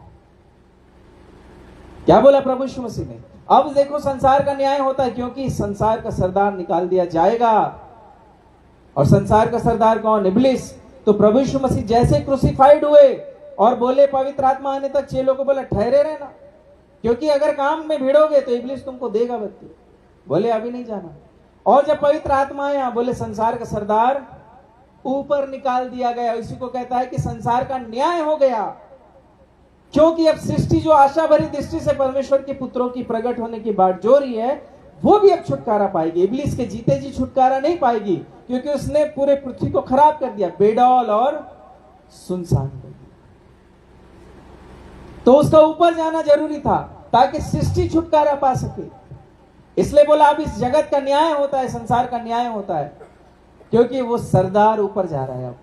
क्या बोला प्रभु यीशु मसीह ने? अब देखो संसार का न्याय होता है क्योंकि संसार का सरदार निकाल दिया जाएगा। और संसार का सरदार कौन? इब्लिस। तो प्रभु यीशु मसीह जैसे क्रूसिफाइड हुए और बोले पवित्र आत्मा आने तक चेलों को बोला ठहरे रहना, क्योंकि अगर काम में भिड़ोगे तो इब्लिस तुमको देगा बत्ती। बोले अभी नहीं जाना। और जब पवित्र आत्मा आया बोले संसार का सरदार ऊपर निकाल दिया गया। इसी को कहता है कि संसार का न्याय हो गया, क्योंकि अब सृष्टि जो आशा भरी दृष्टि से परमेश्वर के पुत्रों की प्रकट होने की बाट जो रही है वो भी अब छुटकारा पाएगी। इब्लिस के जीते जी छुटकारा नहीं पाएगी, क्योंकि उसने पूरे पृथ्वी को खराब कर दिया, बेडौल और सुनसान कर दिया। तो उसका ऊपर जाना जरूरी था ताकि सृष्टि छुटकारा पा सके। इसलिए बोला अब इस जगत का न्याय होता है, संसार का न्याय होता है, क्योंकि वो सरदार ऊपर जा रहा है। अब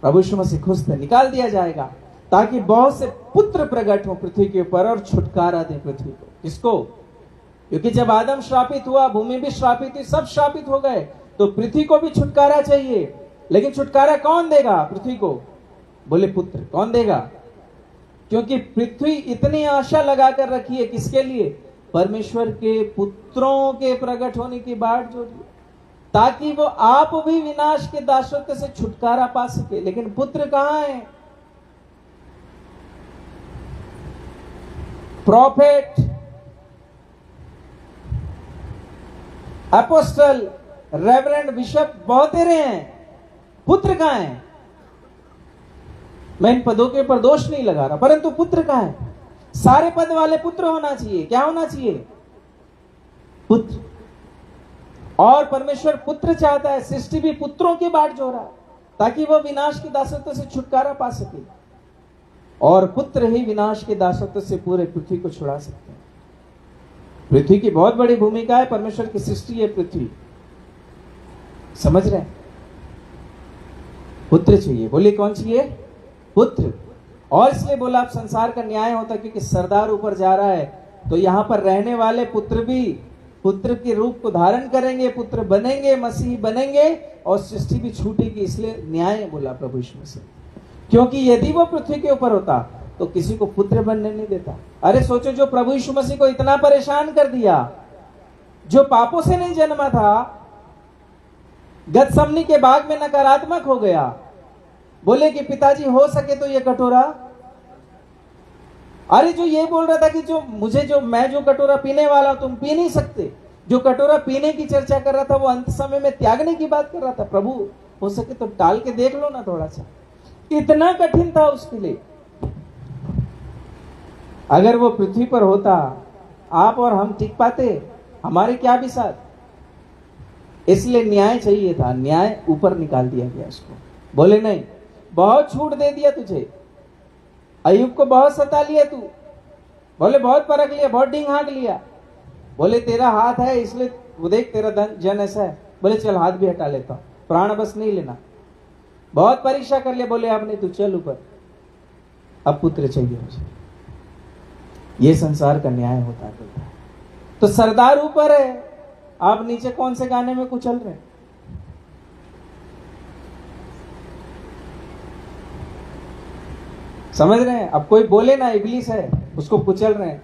प्रभु यीशु मसीह खुश थे, निकाल दिया जाएगा ताकि बहुत से पुत्र प्रकट हो पृथ्वी के ऊपर और छुटकारा दें पृथ्वी को। किसको? क्योंकि जब आदम श्रापित हुआ, भूमि भी श्रापित हुई, सब श्रापित हो गए, तो पृथ्वी को भी छुटकारा चाहिए। लेकिन छुटकारा कौन देगा पृथ्वी को? बोले पुत्र। कौन देगा? क्योंकि पृथ्वी इतनी आशा लगा कर रखी है किसके लिए? परमेश्वर के पुत्रों के प्रकट होने की बाट जो रही, ताकि वो आप भी विनाश के दासत्व से छुटकारा पा सके। लेकिन पुत्र कहां है? प्रॉफेट, अपोस्टल, रेवरेंड, बिशप बहुत तेरे हैं, पुत्र कहां है? मैं इन पदों के ऊपर दोष नहीं लगा रहा, परंतु पुत्र कहां है? सारे पद वाले पुत्र होना चाहिए। क्या होना चाहिए? पुत्र। और परमेश्वर पुत्र चाहता है, सृष्टि भी पुत्रों की बाट जो रहा है ताकि वह विनाश के दासत्व से छुटकारा पा सके। और पुत्र ही विनाश के दासत्व से पूरे पृथ्वी को छुड़ा सकते हैं। पृथ्वी की बहुत बड़ी भूमिका है, परमेश्वर की सृष्टि है पृथ्वी। समझ रहे हैं? पुत्र चाहिए। बोलिए कौन चाहिए? पुत्र। और इसलिए बोला अब संसार का न्याय होता क्योंकि सरदार ऊपर जा रहा है, तो यहां पर रहने वाले पुत्र भी पुत्र के रूप को धारण करेंगे, पुत्र बनेंगे, मसीही बनेंगे और सृष्टि भी छूटेगी। इसलिए न्याय बोला प्रभु यीशु मसीह, क्योंकि यदि वो पृथ्वी के ऊपर होता तो किसी को पुत्र बनने नहीं देता। अरे सोचो, जो प्रभु यीशु मसीह को इतना परेशान कर दिया, जो पापों से नहीं जन्मा था, गतसमनी के बाग में नकारात्मक हो गया, बोले कि पिताजी हो सके तो ये कटोरा, अरे जो ये बोल रहा था कि मैं जो कटोरा पीने वाला हूं तुम पी नहीं सकते, जो कटोरा पीने की चर्चा कर रहा था वो अंत समय में त्यागने की बात कर रहा था। प्रभु हो सके तो टाल के देख लो ना थोड़ा सा। इतना कठिन था उसके लिए। अगर वो पृथ्वी पर होता, आप और हम टिक पाते? हमारे क्या भी साथ। इसलिए न्याय चाहिए था, न्याय ऊपर निकाल दिया गया उसको। बोले नहीं, बहुत छूट दे दिया तुझे, अय्यूब को बहुत सता लिया तू, बोले बहुत परख लिया, बहुत डिंग हाँक लिया, बोले तेरा हाथ है इसलिए वो देख तेरा जन ऐसा है, बोले चल हाथ भी हटा लेता हूं, प्राण बस नहीं लेना, बहुत परीक्षा कर लिया, बोले अब नहीं तू चल ऊपर, अब पुत्र चाहिए मुझे। ये संसार का न्याय होता है। तो सरदार ऊपर है, आप नीचे कौन से गाने में कुचल रहे हैं? समझ रहे हैं? अब कोई बोले ना इब्लिस है, उसको कुचल रहे हैं।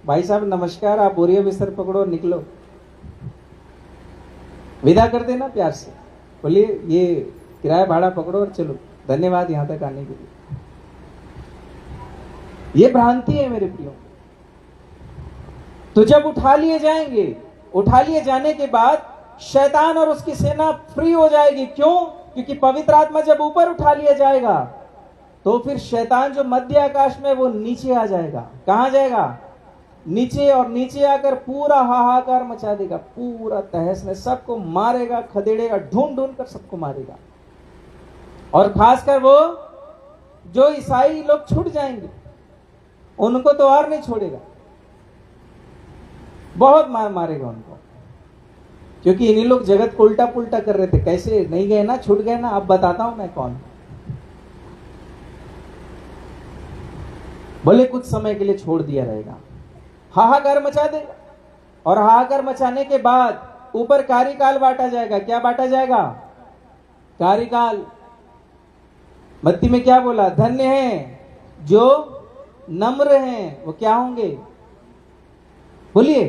भाई साहब नमस्कार, आप बोरिया बिस्तर पकड़ो और निकलो, विदा कर देना प्यार से, बोलिए ये किराया भाड़ा पकड़ो और चलो, धन्यवाद यहां तक आने के लिए। ये भ्रांति है मेरे प्रियो। तो जब उठा लिए जाएंगे, उठा लिए जाने के बाद शैतान और उसकी सेना फ्री हो जाएगी। क्यों? क्योंकि पवित्र आत्मा जब ऊपर उठा लिया जाएगा तो फिर शैतान जो मध्य आकाश में वो नीचे आ जाएगा। कहां जाएगा? नीचे। और नीचे आकर पूरा हाहाकार मचा देगा, पूरा तहस में सबको मारेगा, खदेड़ेगा, ढूंढ ढूंढ कर सबको मारेगा। और खासकर वो जो ईसाई लोग छूट जाएंगे उनको तो और नहीं छोड़ेगा, बहुत मार मारेगा उनको। क्योंकि इन्हीं लोग जगत को उल्टा पुल्टा कर रहे थे। कैसे नहीं गए ना, छूट गए ना। अब बताता हूं मैं कौन। बोले कुछ समय के लिए छोड़ दिया रहेगा, हाहाकार मचा देगा। और हाहाकार मचाने के बाद ऊपर कार्यकाल बांटा जाएगा। क्या बांटा जाएगा? कार्यकाल। मत्ती में क्या बोला? धन्य हैं जो नम्र हैं, वो क्या होंगे? बोलिए।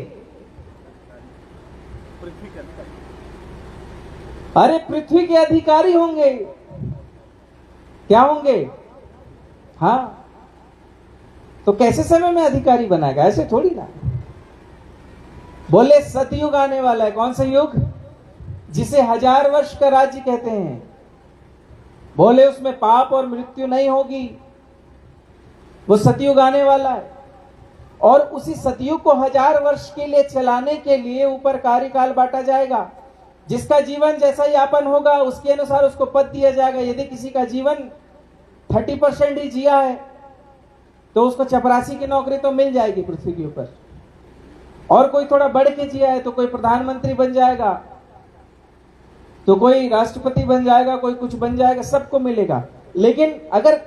अरे पृथ्वी के अधिकारी होंगे। क्या होंगे? हाँ। तो कैसे समय में अधिकारी बनाएगा? ऐसे थोड़ी ना। बोले सतयुग आने वाला है। कौन सा युग? जिसे 1000 वर्ष का राज्य कहते हैं। बोले उसमें पाप और मृत्यु नहीं होगी। वो सतयुग आने वाला है। और उसी सतयुग को 1000 वर्ष के लिए चलाने के लिए ऊपर कार्यकाल बांटा जाएगा। जिसका जीवन जैसा यापन होगा उसके अनुसार उसको पद दिया जाएगा। यदि किसी का जीवन 30% ही जिया है तो उसको चपरासी की नौकरी तो मिल जाएगी पृथ्वी के ऊपर। और कोई थोड़ा बढ़ के जिया है तो कोई प्रधानमंत्री बन जाएगा, तो कोई राष्ट्रपति बन जाएगा, कोई कुछ बन जाएगा, सबको मिलेगा। लेकिन अगर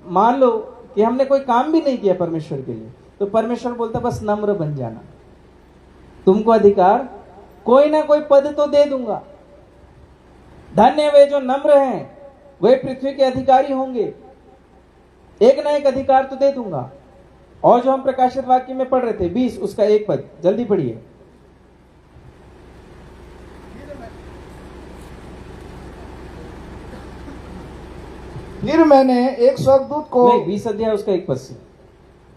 मान लो कि हमने कोई काम भी नहीं किया परमेश्वर के लिए, तो परमेश्वर बोलता बस नम्र बन जाना, तुमको अधिकार कोई ना कोई पद तो दे दूंगा। धन्य वे जो नम्र हैं, वे पृथ्वी के अधिकारी होंगे। एक ना एक अधिकार तो दे दूंगा। और जो हम प्रकाशित वाक्य में पढ़ रहे थे 20 उसका 1 पद, जल्दी पढ़िए। फिर मैंने एक स्वर्गदूत को, नहीं 20 अध्याय उसका 1 पद से,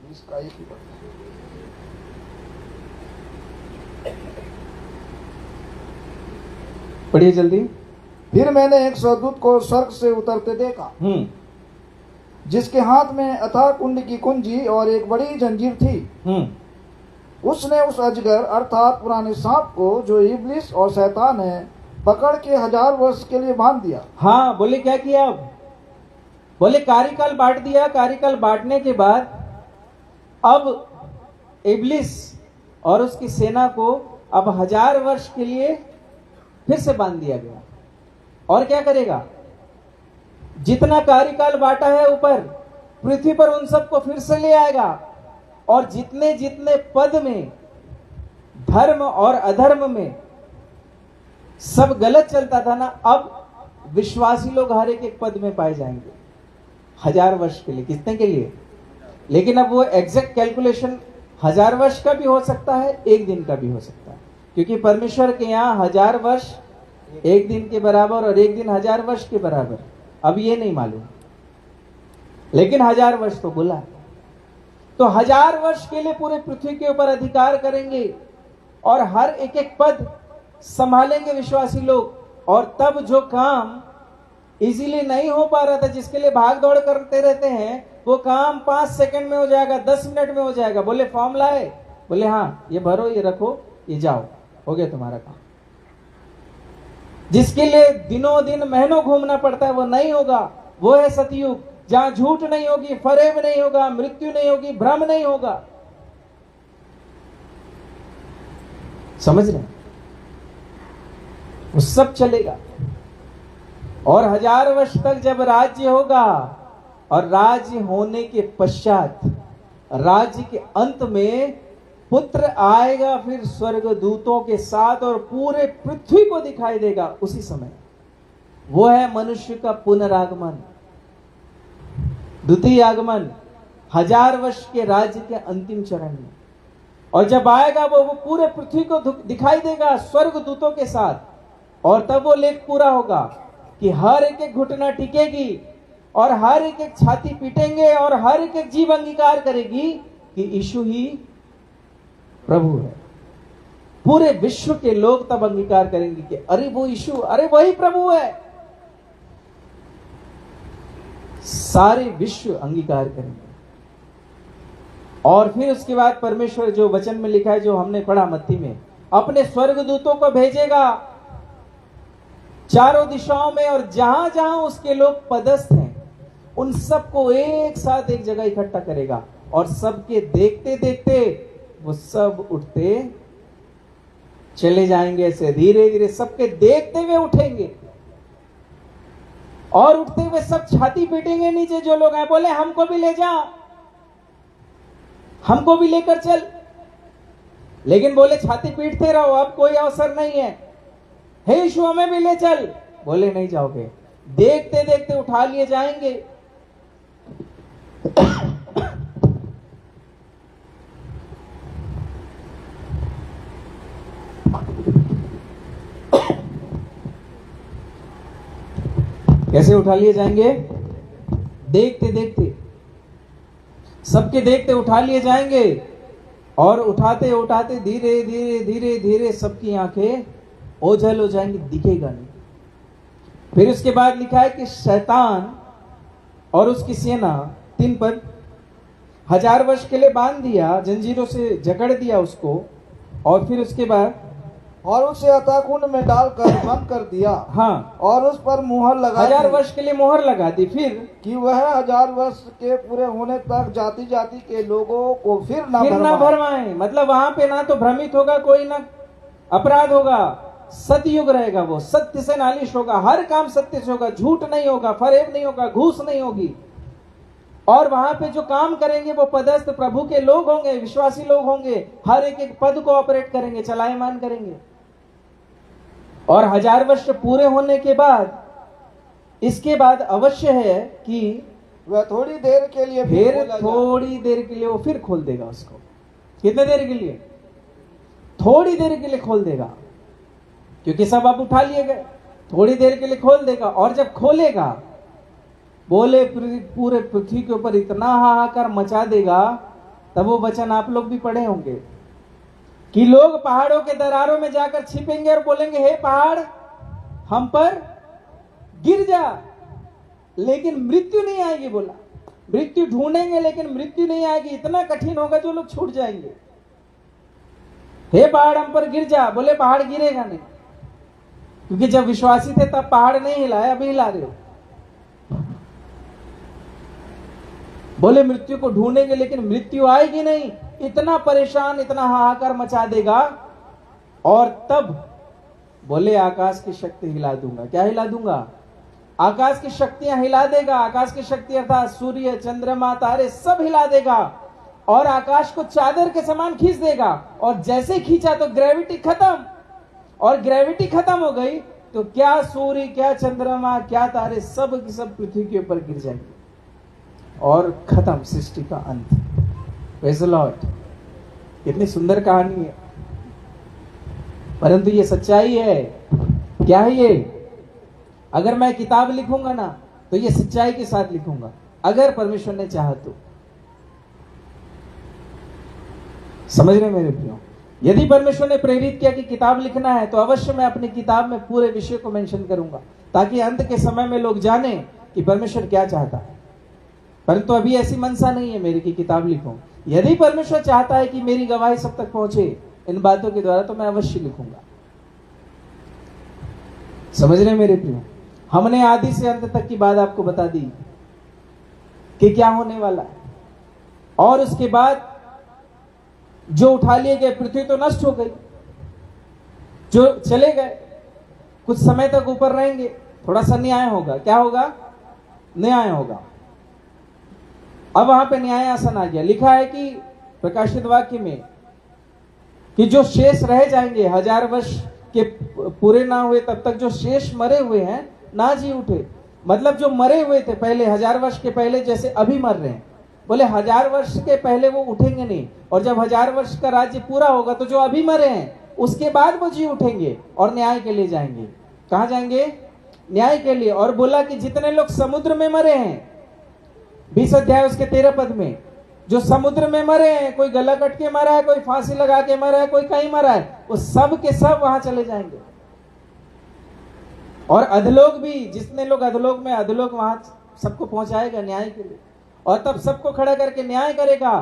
20 का 1 ही पद। पढ़िए जल्दी। फिर मैंने एक स्वर्गदूत को स्वर्ग से उतरते देखा, जिसके हाथ में अथाह कुंड की कुंजी और एक बड़ी जंजीर थी। उसने उस अजगर अर्थात पुराने सांप को, जो इब्लिस और शैतान है, पकड़ के 1000 वर्ष के लिए बांध दिया। हाँ, बोले क्या किया? अब बोले कार्यकाल बांट दिया। कार्यकाल बांटने के बाद अब इब्लिस और उसकी सेना को अब 1000 वर्ष के लिए फिर से बांध दिया गया। और क्या करेगा? जितना कार्यकाल बांटा है ऊपर पृथ्वी पर, उन सबको फिर से ले आएगा। और जितने जितने पद में धर्म और अधर्म में सब गलत चलता था ना, अब विश्वासी लोग हर एक पद में पाए जाएंगे 1000 वर्ष के लिए। कितने के लिए? लेकिन अब वो एग्जैक्ट कैलकुलेशन 1000 वर्ष का भी हो सकता है, 1 दिन का भी हो सकता है। क्योंकि परमेश्वर के यहाँ 1000 वर्ष 1 दिन के बराबर और 1 दिन 1000 वर्ष के बराबर, अब ये नहीं मालूम, लेकिन 1000 वर्ष तो बोला। तो 1000 वर्ष के लिए पूरे पृथ्वी के ऊपर अधिकार करेंगे और हर एक पद संभालेंगे विश्वासी लोग। और तब जो काम इजीली नहीं हो पा रहा था, जिसके लिए भाग दौड़ करते रहते हैं, वो काम 5 सेकंड में हो जाएगा, 10 मिनट में हो जाएगा। बोले फॉर्म लाए? बोले हाँ, ये भरो, ये रखो, ये जाओ, हो गया तुम्हारा काम। जिसके लिए दिनों दिन महीनों घूमना पड़ता है, वो नहीं होगा। वो है सतयुग, जहां झूठ नहीं होगी, फरेब नहीं होगा, मृत्यु नहीं होगी, भ्रम नहीं होगा। समझ रहे? वो सब चलेगा। और 1000 वर्ष तक जब राज्य होगा, और राज्य होने के पश्चात राज्य के अंत में पुत्र आएगा फिर स्वर्गदूतों के साथ और पूरे पृथ्वी को दिखाई देगा उसी समय। वो है मनुष्य का पुनरागमन, द्वितीय आगमन, 1000 वर्ष के राज्य के अंतिम चरण में। और जब आएगा वो पूरे पृथ्वी को दिखाई देगा स्वर्गदूतों के साथ। और तब वो लेख पूरा होगा कि हर एक घुटना टिकेगी और हर एक छाती पीटेंगे और हर एक जीव अंगीकार करेगी कि यीशु ही प्रभु है। पूरे विश्व के लोग तब अंगीकार करेंगे कि अरे वो यीशु, अरे वही प्रभु है। सारे विश्व अंगीकार करेंगे। और फिर उसके बाद परमेश्वर जो वचन में लिखा है, जो हमने पढ़ा मत्ती में, अपने स्वर्गदूतों को भेजेगा चारों दिशाओं में, और जहां जहां उसके लोग पदस्थ हैं उन सबको एक साथ एक जगह इकट्ठा करेगा, और सबके देखते देखते वो सब उठते चले जाएंगे। ऐसे धीरे धीरे सबके देखते हुए उठेंगे, और उठते हुए सब छाती पीटेंगे नीचे जो लोग हैं, बोले हमको भी ले जा, हमको भी लेकर चल। लेकिन बोले छाती पीटते रहो, अब कोई अवसर नहीं है, हे यीशु हमें भी ले चल। बोले नहीं जाओगे। देखते देखते उठा लिए जाएंगे। कैसे उठा लिए जाएंगे? देखते देखते, सबके देखते उठा लिए जाएंगे, और उठाते उठाते धीरे धीरे धीरे धीरे सबकी आंखें ओझल हो जाएंगी, दिखेगा नहीं। फिर उसके बाद लिखा है कि शैतान और उसकी सेना, 3 पद, 1000 वर्ष के लिए बांध दिया, जंजीरों से जकड़ दिया उसको, और फिर उसके बाद और उसे अथाह कुंड में डालकर बंद कर दिया। हाँ, और उस पर मुहर लगा 1000 वर्ष के लिए मोहर लगा दी। फिर कि वह 1000 वर्ष के पूरे होने तक जाति जाति के लोगों को फिर ना भरमाए। मतलब वहां पे ना तो भ्रमित होगा कोई, ना अपराध होगा, सतयुग रहेगा, वो सत्य से नालिश होगा, हर काम सत्य से होगा, झूठ नहीं होगा, फरेब नहीं होगा, घूस नहीं होगी। और वहां पे जो काम करेंगे वो पदस्थ प्रभु के लोग होंगे, विश्वासी लोग होंगे, हर एक एक पद को ऑपरेट करेंगे, चलायमान करेंगे। और 1000 वर्ष पूरे होने के बाद, इसके बाद अवश्य है कि वह थोड़ी देर के लिए फिर थोड़ी देर के लिए वो फिर खोल देगा उसको। कितने देर के लिए? थोड़ी देर के लिए खोल देगा, क्योंकि सब अब उठा लिए गए। थोड़ी देर के लिए खोल देगा, और जब खोलेगा बोले पूरे पृथ्वी के ऊपर इतना हाहाकार मचा देगा। तब वो वचन आप लोग भी पढ़े होंगे कि लोग पहाड़ों के दरारों में जाकर छिपेंगे और बोलेंगे हे पहाड़ हम पर गिर जा, लेकिन मृत्यु नहीं आएगी। बोला मृत्यु ढूंढेंगे लेकिन मृत्यु नहीं आएगी, इतना कठिन होगा जो लोग छूट जाएंगे। हे पहाड़ हम पर गिर जा, बोले पहाड़ गिरेगा नहीं, क्योंकि जब विश्वासी थे तब पहाड़ नहीं हिलाए, अभी हिला रहे हो। बोले मृत्यु को ढूंढेंगे लेकिन मृत्यु आएगी नहीं, इतना परेशान, इतना हाहाकार मचा देगा। और तब बोले आकाश की शक्ति हिला दूंगा। क्या हिला दूंगा? आकाश की शक्तियां हिला देगा। आकाश की शक्ति अर्थात सूर्य, चंद्रमा, तारे सब हिला देगा, और आकाश को चादर के समान खींच देगा। और जैसे खींचा तो ग्रेविटी खत्म, और ग्रेविटी खत्म हो गई तो क्या सूर्य, क्या चंद्रमा, क्या तारे, सब की सब पृथ्वी के ऊपर गिर जाएंगे, और खत्म, सृष्टि का अंत। Praise the Lord. कितनी सुंदर कहानी है, परंतु ये सच्चाई है। क्या है ये? अगर मैं किताब लिखूंगा ना तो ये सच्चाई के साथ लिखूंगा, अगर परमेश्वर ने चाहा तो। समझ रहे मेरे प्रियो? यदि परमेश्वर ने प्रेरित किया कि किताब लिखना है तो अवश्य मैं अपनी किताब में पूरे विषय को मेंशन करूंगा, ताकि अंत के समय में लोग जाने कि परमेश्वर क्या चाहता है। परंतु अभी ऐसी मनसा नहीं है मेरी कि किताब लिखूं। यदि परमेश्वर चाहता है कि मेरी गवाही सब तक पहुंचे इन बातों के द्वारा, तो मैं अवश्य लिखूंगा। समझ रहे मेरे प्रियो? हमने आदि से अंत तक की बात आपको बता दी कि क्या होने वाला है। और उसके बाद जो उठा लिए गए, पृथ्वी तो नष्ट हो गई, जो चले गए कुछ समय तक ऊपर रहेंगे, थोड़ा सा न्याय होगा। क्या होगा? न्याय होगा। अब वहां पे न्याय आसन आ गया। लिखा है कि प्रकाशित वाक्य में कि जो शेष रह जाएंगे, 1000 वर्ष के पूरे ना हुए तब तक जो शेष मरे हुए हैं ना जी उठे। मतलब जो मरे हुए थे पहले 1000 वर्ष के पहले, जैसे अभी मर रहे हैं, बोले 1000 वर्ष के पहले वो उठेंगे नहीं। और जब 1000 वर्ष का राज्य पूरा होगा तो जो अभी मरे हैं उसके बाद वो जी उठेंगे और न्याय के लिए जाएंगे। कहां जाएंगे? न्याय के लिए। और बोला कि जितने लोग समुद्र में मरे हैं, 20 अध्याय उसके 13 पद में, जो समुद्र में मरे हैं, कोई गला कट के मरा है, कोई फांसी लगा के मरा है, कोई कहीं मरा है, वो सब के सब वहां चले जाएंगे। और अधलोक भी, जितने लोग अधलोक में, अधलोक वहां सबको पहुंचाएगा न्याय के लिए, और तब सबको खड़ा करके न्याय करेगा।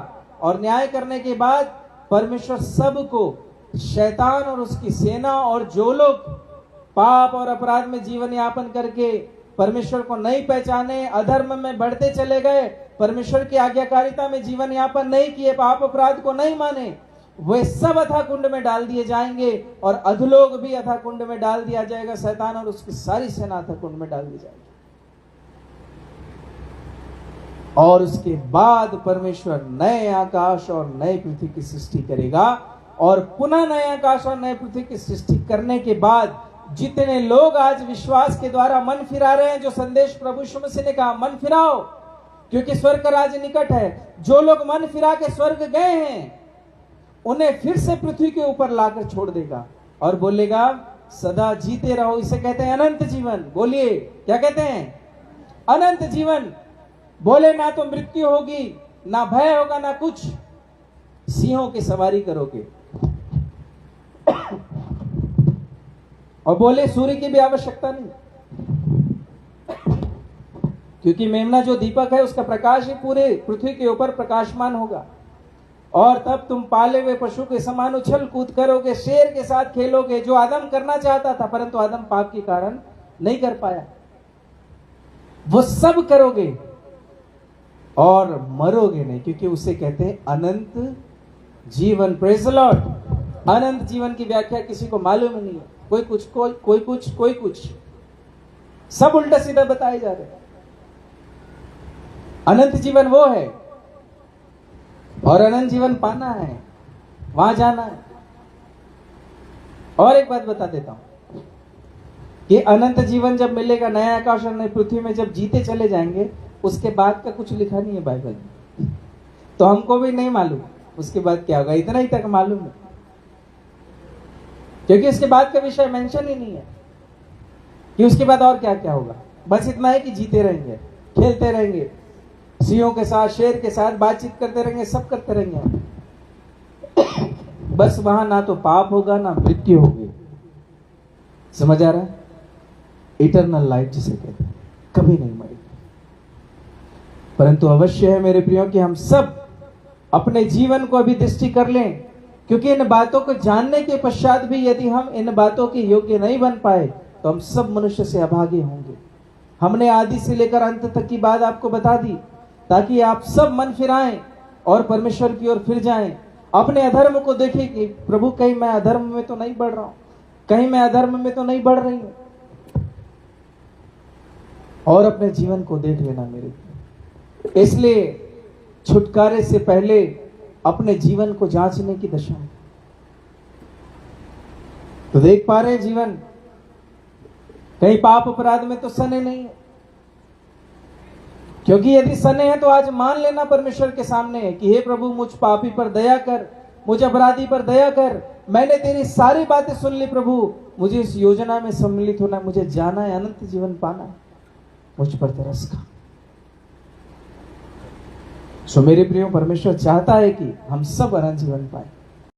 और न्याय करने के बाद परमेश्वर सबको, शैतान और उसकी सेना और जो लोग पाप और अपराध में जीवन यापन करके परमेश्वर को नहीं पहचाने, अधर्म में बढ़ते चले गए, परमेश्वर की आज्ञाकारिता में जीवन यापन नहीं किए, पाप अपराध को नहीं माने, वे सब अथाह कुंड में डाल दिए जाएंगे। और अधलोक भी अथाह कुंड में डाल दिया जाएगा, शैतान और उसकी सारी सेना अथाह कुंड में डाल दी जाएगी। और उसके बाद परमेश्वर नए आकाश और नए पृथ्वी की सृष्टि करेगा। और पुनः नए आकाश और नए पृथ्वी की सृष्टि करने के बाद जितने लोग आज विश्वास के द्वारा मन फिरा रहे हैं, जो संदेश प्रभु यीशु मसीह ने कहा मन फिराओ क्योंकि स्वर्ग का राज्य निकट है, जो लोग मन फिरा के स्वर्ग गए हैं उन्हें फिर से पृथ्वी के ऊपर लाकर छोड़ देगा और बोलेगा सदा जीते रहो। इसे कहते हैं अनंत जीवन। बोलिए क्या कहते हैं? अनंत जीवन। बोले ना तो मृत्यु होगी, ना भय होगा, ना कुछ, सिंहों की सवारी करोगे। और बोले सूर्य की भी आवश्यकता नहीं, क्योंकि मेमना जो दीपक है उसका प्रकाश ही पूरे पृथ्वी के ऊपर प्रकाशमान होगा। और तब तुम पाले हुए पशु के समान उछल कूद करोगे, शेर के साथ खेलोगे, जो आदम करना चाहता था परंतु आदम पाप के कारण नहीं कर पाया, वो सब करोगे और मरोगे नहीं, क्योंकि उसे कहते हैं अनंत जीवन। Praise the Lord. अनंत जीवन की व्याख्या किसी को मालूम नहीं है, कोई कुछ, कोई कुछ, सब उल्टा सीधा बताए जा रहे हैं। अनंत जीवन वो है, और अनंत जीवन पाना है, वहां जाना है। और एक बात बता देता हूं कि अनंत जीवन जब मिलेगा, नया आकाश और नई पृथ्वी में जब जीते चले जाएंगे, उसके बाद का कुछ लिखा नहीं है बाइबल में, तो हमको भी नहीं मालूम उसके बाद क्या होगा, इतना ही तक मालूम है, क्योंकि उसके बाद का विषय मेंशन ही नहीं है कि उसके बाद और क्या क्या होगा। बस इतना है कि जीते रहेंगे, खेलते रहेंगे, सिंहों के साथ, शेर के साथ बातचीत करते रहेंगे, सब करते रहेंगे। बस वहां ना तो पाप होगा ना मृत्यु होगी। समझ आ रहा है? इटरनल लाइफ जिसे कहते हैं, कभी नहीं मरेगी। परंतु अवश्य है मेरे प्रियो कि हम सब अपने जीवन को अभी दृष्टि कर लें, क्योंकि इन बातों को जानने के पश्चात भी यदि हम इन बातों के योग्य नहीं बन पाए तो हम सब मनुष्य से अभागे होंगे। हमने आदि से लेकर अंत तक की बात आपको बता दी, ताकि आप सब मन फिराएं और परमेश्वर की ओर फिर जाएं। अपने अधर्म को देखें कि प्रभु कहीं मैं अधर्म में तो नहीं बढ़ रहा हूं, कहीं मैं अधर्म में तो नहीं बढ़ रही हूं, और अपने जीवन को देख लेना मेरे। इसलिए छुटकारे से पहले अपने जीवन को जांचने की दशा है। तो देख पा रहे हैं जीवन कहीं पाप अपराध में तो सने नहीं है, क्योंकि यदि सने हैं तो आज मान लेना परमेश्वर के सामने कि हे प्रभु मुझ पापी पर दया कर, मुझ अपराधी पर दया कर, मैंने तेरी सारी बातें सुन ली प्रभु, मुझे इस योजना में सम्मिलित होना, मुझे जाना है, अनंत जीवन पाना है, मुझ पर तरस खा। सो मेरे प्रियो, परमेश्वर चाहता है कि हम सब अनंत जीवन पाए।